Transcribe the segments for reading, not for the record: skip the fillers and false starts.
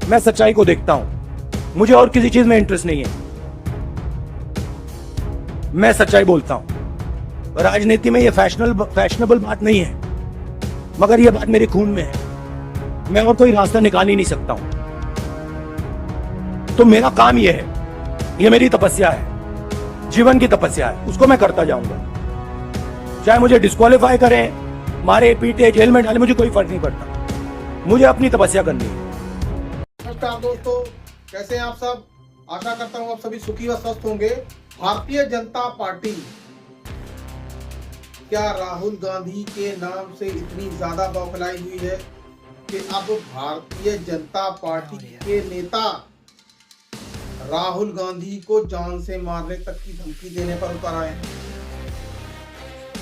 मैं सच्चाई को देखता हूं, मुझे और किसी चीज में इंटरेस्ट नहीं है। मैं सच्चाई बोलता हूं। राजनीति में ये फैशनेबल बात नहीं है, मगर ये बात मेरे खून में है। मैं और कोई रास्ता निकाल ही नहीं सकता हूं। तो मेरा काम ये है, ये मेरी तपस्या है, जीवन की तपस्या है, उसको मैं करता जाऊंगा। चाहे मुझे डिस्क्वालीफाई करें, मारे पीटे, जेल में डाले, मुझे कोई फर्क नहीं पड़ता। मुझे अपनी तपस्या करनी है। नमस्कार दोस्तों, कैसे हैं आप सब। आशा करता हूं आप सभी सुखी व स्वस्थ होंगे। भारतीय जनता पार्टी क्या राहुल गांधी के नाम से इतनी ज्यादा बौखलाई हुई है कि अब भारतीय जनता पार्टी के नेता राहुल गांधी को जान से मारने तक की धमकी देने पर उतर आए हैं।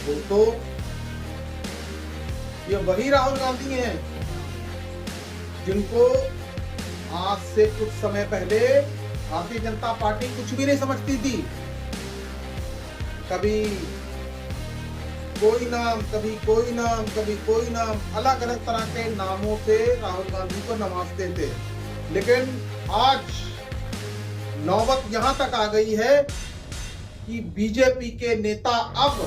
दोस्तों, ये वही राहुल गांधी हैं जिनको आज से कुछ समय पहले भारतीय जनता पार्टी कुछ भी नहीं समझती थी। कभी कोई नाम, कभी कोई नाम, कभी कोई नाम, अलग अलग तरह के नामों से राहुल गांधी को नवाजते थे। लेकिन आज नौबत यहां तक आ गई है कि बीजेपी के नेता अब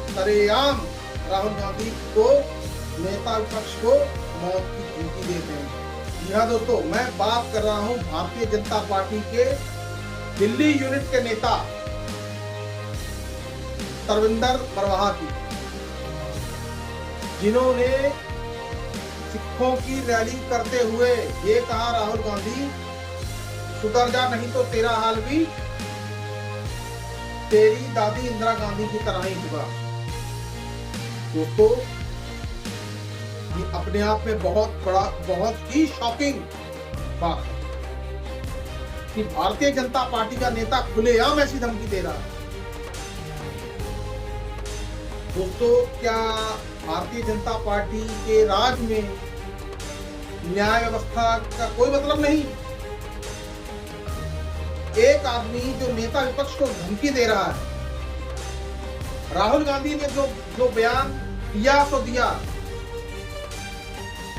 सरेआम राहुल गांधी को, नेता विपक्ष को मौत की धमकी देते हैं। जी हाँ दोस्तों, मैं बात कर रहा हूं भारतीय जनता पार्टी के दिल्ली यूनिट के नेता तरविंदर बरवाहा की, जिन्होंने सिखों की रैली करते हुए ये कहा, राहुल गांधी सुधर जा, नहीं तो तेरा हाल भी तेरी दादी इंदिरा गांधी की तरह ही होगा। दोस्तों, ये अपने आप में बहुत ही शॉकिंग बात है कि भारतीय जनता पार्टी का नेता खुलेआम ऐसी धमकी दे रहा है। दोस्तों, क्या भारतीय जनता पार्टी के राज में न्याय व्यवस्था का कोई मतलब नहीं? एक आदमी जो नेता विपक्ष को धमकी दे रहा है, राहुल गांधी ने जो बयान दिया सो दिया,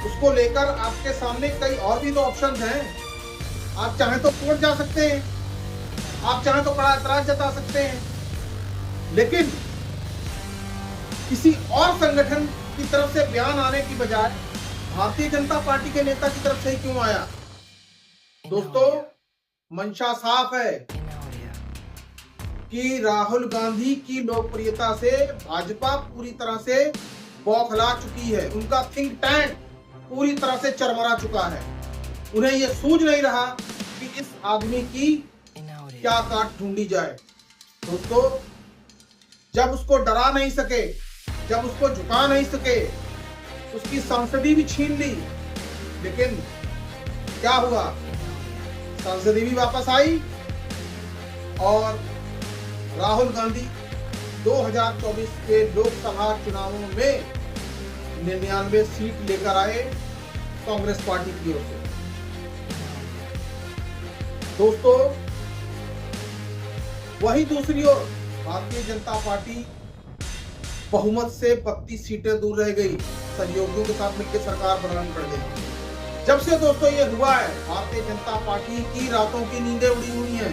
उसको लेकर आपके सामने कई और भी तो ऑप्शन हैं। आप चाहें तो कोर्ट जा सकते हैं, आप चाहें तो कड़ा ऐतराज जता सकते हैं, लेकिन किसी और संगठन की तरफ से बयान आने की बजाय भारतीय जनता पार्टी के नेता की तरफ से ही क्यों आया? दोस्तों, मंशा साफ है कि राहुल गांधी की लोकप्रियता से भाजपा पूरी तरह से बौखला चुकी है। उनका थिंक टैंक पूरी तरह से चरमरा चुका है। उन्हें यह सूझ नहीं रहा कि इस आदमी की क्या काट ढूंढी जाए। दोस्तों, जब उसको डरा नहीं सके, जब उसको झुका नहीं सके, उसकी संसदी भी छीन ली, लेकिन क्या हुआ? संसदी भी वापस आई और राहुल गांधी 2024 के लोकसभा चुनावों में 99 सीट लेकर आए कांग्रेस पार्टी की ओर से। दोस्तों, वही दूसरी ओर भारतीय जनता पार्टी बहुमत से 32 सीटें दूर रह गई, सहयोगियों के साथ मिलकर सरकार बनानी पड़ गई। जब से दोस्तों ये हुआ है, भारतीय जनता पार्टी की रातों की नींदें उड़ी हुई हैं।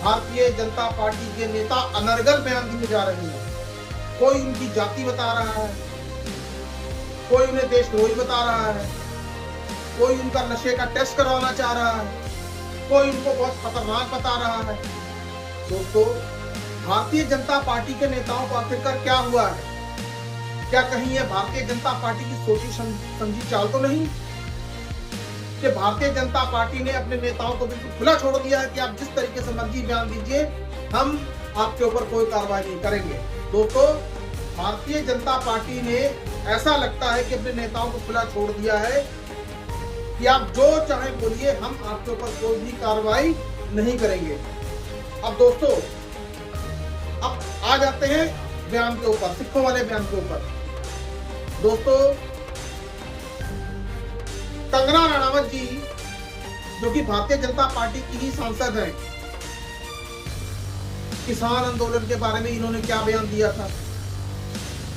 भारतीय जनता पार्टी के नेता अनर्गल बयान दिए जा रहे हैं। कोई उनकी जाति बता रहा है, कोई उन्हें देशद्रोही बता रहा है, कोई उनका नशे का टेस्ट करवाना चाह रहा है, कोई उनको बहुत खतरनाक बता रहा है। दोस्तों, भारतीय जनता पार्टी के नेताओं को आखिरकार क्या हुआ है? क्या कहीं यह भारतीय जनता पार्टी की सोची समझी चाल तो नहीं कि भारतीय जनता पार्टी ने अपने नेताओं को बिल्कुल खुला छोड़ दिया है कि आप जिस तरीके से मर्जी बयान दीजिए, हम आपके ऊपर कोई कार्रवाई नहीं करेंगे। दोस्तों, भारतीय जनता पार्टी ने ऐसा लगता है कि अपने नेताओं को खुला छोड़ दिया है कि आप जो चाहे बोलिए, हम आपके ऊपर कोई भी कार्रवाई नहीं करेंगे। अब दोस्तों, अब आ जाते हैं बयान के ऊपर, सिखों वाले बयान के ऊपर। दोस्तों, कंगना रनावत जी, जो कि भारतीय जनता पार्टी की ही सांसद हैं, किसान आंदोलन के बारे में इन्होंने क्या बयान दिया था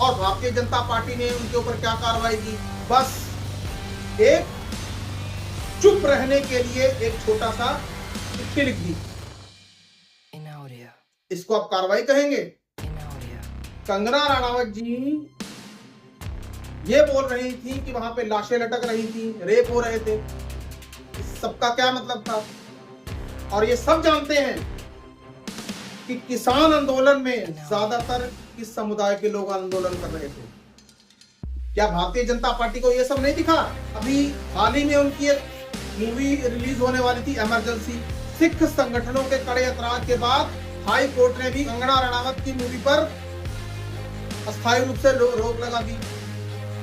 और भारतीय जनता पार्टी ने उनके ऊपर क्या कार्रवाई की? बस एक चुप चुप रहने के लिए एक छोटा सा चिट्ठी लिख दी। इसको आप कार्रवाई कहेंगे? कंगना रनावत जी ये बोल रही थी कि वहां पे लाशें लटक रही थी, रेप हो रहे थे। इस सबका क्या मतलब था? और ये सब जानते हैं कि किसान आंदोलन में ज्यादातर किस समुदाय के लोग आंदोलन कर रहे थे। क्या भारतीय जनता पार्टी को ये सब नहीं दिखा? अभी हाल ही में उनकी एक मूवी रिलीज होने वाली थी, इमरजेंसी। सिख संगठनों के कड़े ऐतराज के बाद हाई कोर्ट ने भी कंगना रनावत की मूवी पर अस्थायी रूप से रोक लगा दी।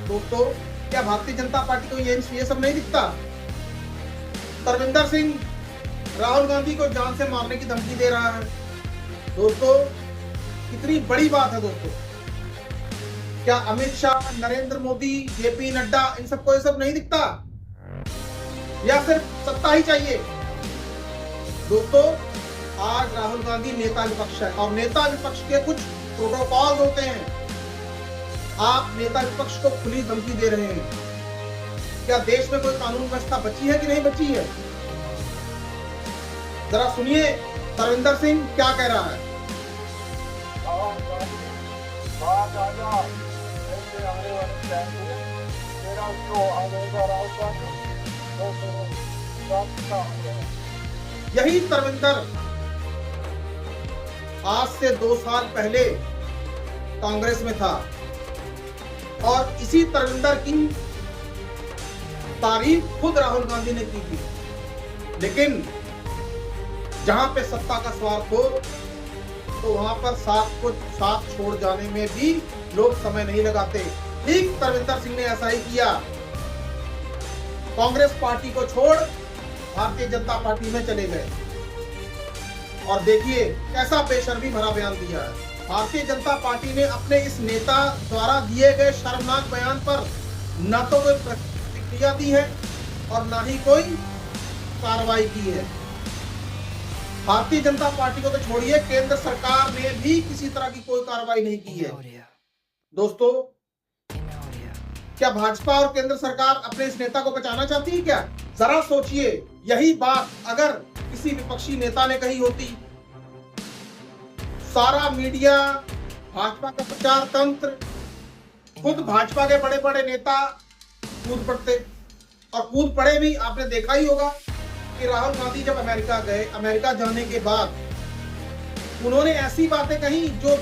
दोस्तों, क्या भारतीय जनता पार्टी को ये सब नहीं दिखता? तरविंदर सिंह राहुल गांधी को जान से मारने की धमकी दे रहा है। दोस्तों, कितनी बड़ी बात है दोस्तों। क्या अमित शाह, नरेंद्र मोदी, जेपी नड्डा, इन सबको ये सब नहीं दिखता? या सिर्फ सत्ता ही चाहिए? दोस्तों, आज राहुल गांधी नेता विपक्ष है और नेता विपक्ष के कुछ प्रोटोकॉल होते हैं। आप नेता विपक्ष को खुली धमकी दे रहे हैं। क्या देश में कोई कानून व्यवस्था बची है कि नहीं बची है? जरा सुनिए तरविंदर सिंह क्या कह रहा है। यही तरविंदर आज से 2 साल पहले कांग्रेस में था और इसी तरविंदर की तारीफ खुद राहुल गांधी ने की थी। लेकिन जहां पे सत्ता का स्वार्थ हो तो वहां पर साथ छोड़ जाने में भी लोग समय नहीं लगाते। ठीक तरविंदर सिंह ने ऐसा ही किया। कांग्रेस पार्टी को छोड़ भारतीय जनता पार्टी में चले गए और देखिए कैसा बेशर्मी भरा बयान दिया है। भारतीय जनता पार्टी ने अपने इस नेता द्वारा दिए गए शर्मनाक बयान पर न तो कोई प्रतिक्रिया दी है और न ही कोई कार्रवाई की है। भारतीय जनता पार्टी को तो छोड़िए, केंद्र सरकार ने भी किसी तरह की कोई कार्रवाई नहीं की है। दोस्तों, क्या भाजपा और केंद्र सरकार अपने इस नेता को बचाना चाहती है क्या? जरा सोचिए, यही बात अगर किसी विपक्षी नेता ने कही होती, सारा मीडिया, भाजपा का प्रचार तंत्र, खुद भाजपा के बड़े बड़े नेता कूद पड़ते। और कूद पड़े भी। आपने देखा ही होगा कि राहुल गांधी जब अमेरिका गए, अमेरिका जाने के बाद उन्होंने ऐसी बातें कही जो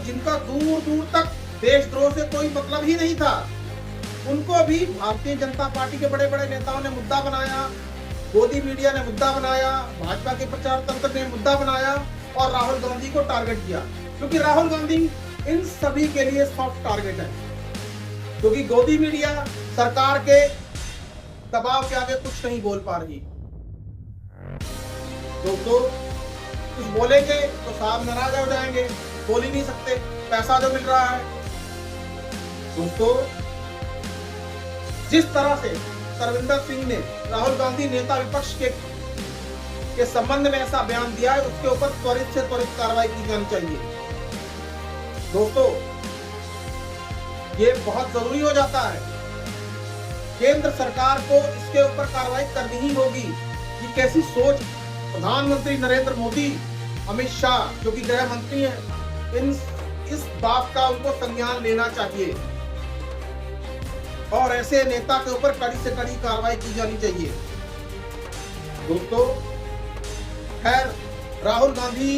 जिनका दूर दूर तक देशद्रोह से कोई मतलब ही नहीं था। उनको भी भारतीय जनता पार्टी के बड़े बड़े नेताओं ने मुद्दा बनाया, गोदी मीडिया ने मुद्दा बनाया, भाजपा के प्रचार तंत्र ने मुद्दा बनाया और राहुल गांधी को टारगेट किया। क्योंकि राहुल गांधी इन सभी के लिए सॉफ्ट टारगेट है, क्योंकि गोदी मीडिया सरकार के दबाव के आगे कुछ नहीं बोल पा रही। दोस्तों, कुछ बोलेंगे तो साहब नाराज हो जाएंगे, बोल ही नहीं सकते, पैसा जो मिल रहा है। दोस्तों, जिस तरह से तरविंदर सिंह ने राहुल गांधी नेता विपक्ष के संबंध में ऐसा बयान दिया है, उसके ऊपर त्वरित से त्वरित कार्रवाई की जानी चाहिए। दोस्तों, ये बहुत जरूरी हो जाता है। केंद्र सरकार को इसके ऊपर कार्रवाई करनी ही होगी। ये कैसी सोच! प्रधानमंत्री नरेंद्र मोदी, अमित शाह जो कि गृह मंत्री हैं, इस बात का उनको संज्ञान लेना चाहिए और ऐसे नेता के ऊपर कड़ी से कड़ी कार्रवाई की जानी चाहिए। दोस्तों, खैर राहुल गांधी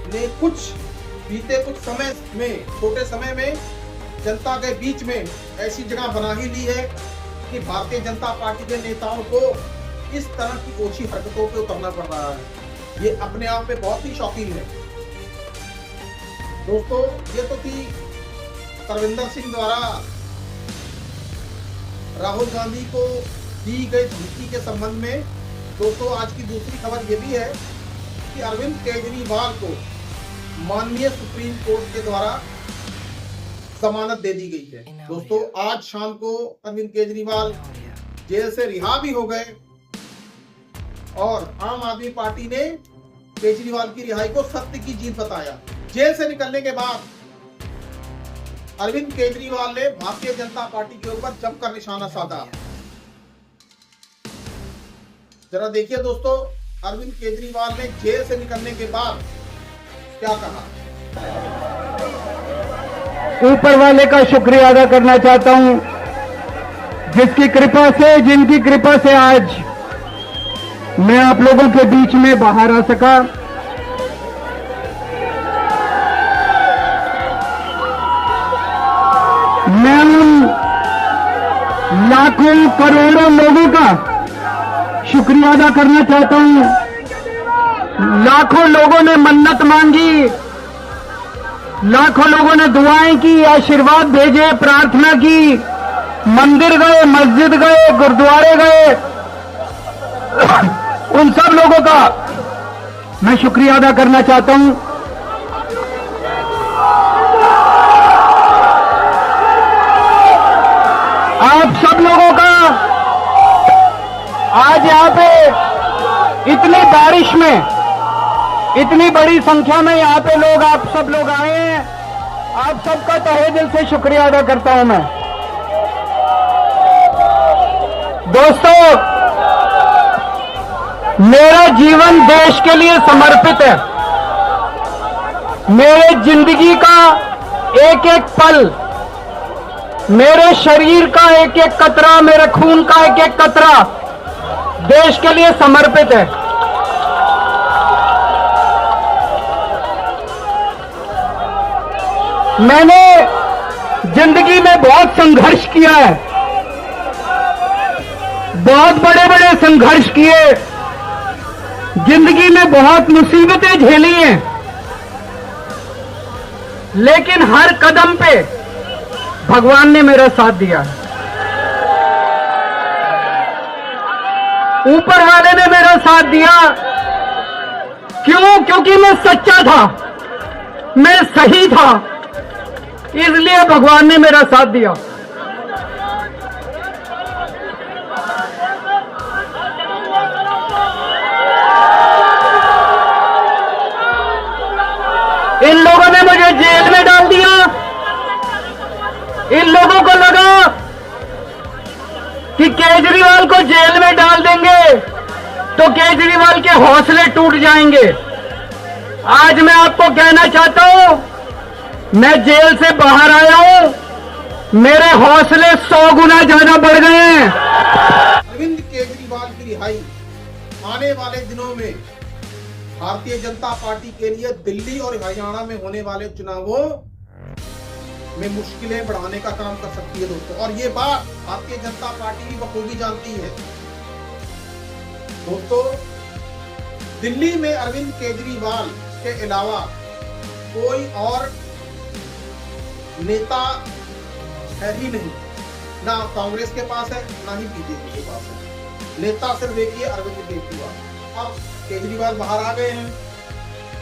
ने बीते कुछ समय में, छोटे समय में जनता के बीच में ऐसी जगह बना ही ली है कि भारतीय जनता पार्टी के नेताओं को इस तरह की ओछी हरकतों पे उतरना पड़ रहा है। ये अपने आप में बहुत ही शॉकिंग है। दोस्तों, ये तो थी तरविंदर सिंह द्वारा राहुल गांधी को दी गई धमकी के संबंध में। दोस्तों, आज की दूसरी खबर यह भी है कि अरविंद केजरीवाल को माननीय सुप्रीम कोर्ट के द्वारा जमानत दे दी गई है। दोस्तों, आज शाम को अरविंद केजरीवाल जेल से रिहा भी हो गए और आम आदमी पार्टी ने केजरीवाल की रिहाई को सत्य की जीत बताया। जेल से निकलने के बाद अरविंद केजरीवाल ने भारतीय जनता पार्टी के ऊपर जमकर निशाना साधा। जरा देखिए दोस्तों, अरविंद केजरीवाल ने जेल से निकलने के बाद क्या कहा। ऊपर वाले का शुक्रिया अदा करना चाहता हूं, जिसकी कृपा से, जिनकी कृपा से आज मैं आप लोगों के बीच में बाहर आ सका। मैं उन लाखों करोड़ों लोगों का शुक्रिया अदा करना चाहता हूं। लाखों लोगों ने मन्नत मांगी, लाखों लोगों ने दुआएं की, आशीर्वाद भेजे, प्रार्थना की, मंदिर गए, मस्जिद गए, गुरुद्वारे गए। उन सब लोगों का मैं शुक्रिया अदा करना चाहता हूं। आप सब लोगों का आज यहां पे इतनी बारिश में, इतनी बड़ी संख्या में यहां पे लोग, आप सब लोग आए हैं, आप सबका तहे दिल से शुक्रिया अदा करता हूं मैं। दोस्तों, मेरा जीवन देश के लिए समर्पित है। मेरे जिंदगी का एक एक पल, मेरे शरीर का एक एक कतरा, मेरे खून का एक एक कतरा देश के लिए समर्पित है। मैंने जिंदगी में बहुत संघर्ष किया है, बहुत बड़े बड़े संघर्ष किए, जिंदगी में बहुत मुसीबतें झेली हैं, लेकिन हर कदम पे भगवान ने मेरा साथ दिया। ऊपर वाले ने मेरा साथ दिया। क्यों? क्योंकि मैं सच्चा था, मैं सही था, इसलिए भगवान ने मेरा साथ दिया। इन लोगों ने मुझे जेल में डाल दिया। इन लोगों को लगा कि केजरीवाल को जेल में डाल देंगे तो केजरीवाल के हौसले टूट जाएंगे। आज मैं आपको कहना चाहता हूं, मैं जेल से बाहर आया हूं, मेरे हौसले 100 गुना ज्यादा बढ़ गए हैं। अरविंद केजरीवाल की रिहाई आने वाले दिनों में भारतीय जनता पार्टी के लिए दिल्ली और हरियाणा में होने वाले चुनावों में मुश्किलें बढ़ाने का काम कर सकती है दोस्तों, और ये बात भारतीय जनता पार्टी भी बखूबी जानती है। दोस्तों, दिल्ली में अरविंद केजरीवाल के अलावा कोई और नेता है ही नहीं, ना कांग्रेस के पास है, ना ही बीजेपी के पास है। नेता सिर्फ एक ही है, अरविंद केजरीवाल। अब केजरीवाल बाहर आ गए हैं,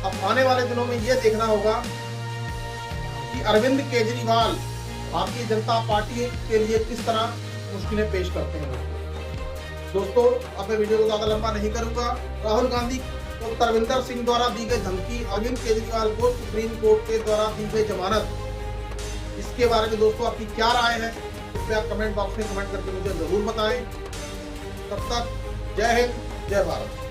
अब आने वाले दिनों में यह देखना होगा कि अरविंद केजरीवाल भारतीय जनता पार्टी के लिए किस तरह मुश्किलें पेश करते हैं। दोस्तों, अब मैं वीडियो को ज्यादा लंबा नहीं करूंगा। राहुल गांधी को तरविंदर सिंह द्वारा दी गई धमकी, अरविंद केजरीवाल को सुप्रीम कोर्ट के द्वारा दी गई जमानत, इसके बारे में दोस्तों आपकी क्या राय है, कृपया कमेंट बॉक्स में कमेंट करके मुझे जरूर बताएं। तब तक जय हिंद, जय भारत।